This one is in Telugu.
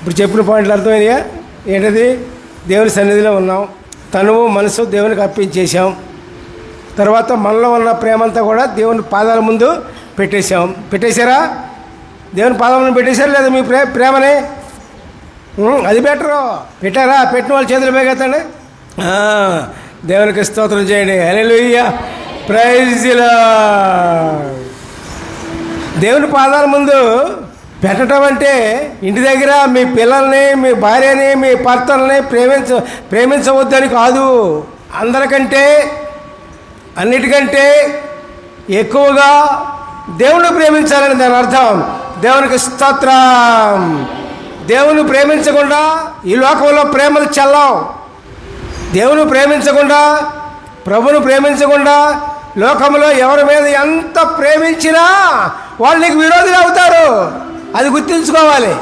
ఇప్పుడు చెప్పిన పాయింట్లు అర్థమైనయా? ఏంటది? దేవుని సన్నిధిలో ఉన్నాం, తనువు మనసు దేవునికి అర్పించేసాం. తర్వాత మనలో ఉన్న ప్రేమంతా కూడా దేవుని పాదాల ముందు పెట్టేశారా? దేవుని పాదాల ముందు పెట్టేశారా లేదా మీ ప్రేమని? అది బెటరు. పెట్టారా? పెట్టిన వాళ్ళు చేతులు పైకెత్తండి. దేవునికి స్తోత్రం చేయండి. హల్లెలూయా, ప్రైజ్ ది లార్డ్. దేవుని పాదాల ముందు పెట్టడం అంటే ఇంటి దగ్గర మీ పిల్లల్ని, మీ భార్యని, మీ భర్తల్ని ప్రేమించవద్దని కాదు. అందరికంటే అన్నిటికంటే ఎక్కువగా దేవుని ప్రేమించాలని దాని అర్థం. దేవునికి స్తోత్రం. దేవుని ప్రేమించకుండా ఈ లోకంలో ప్రేమలు చల్లవు. దేవుని ప్రేమించకుండా, ప్రభుని ప్రేమించకుండా లోకంలో ఎవరి మీద ఎంత ప్రేమించినా వాళ్ళు నీకు విరోధులు అవుతారు. అది గుర్తుంచుకోవాలి.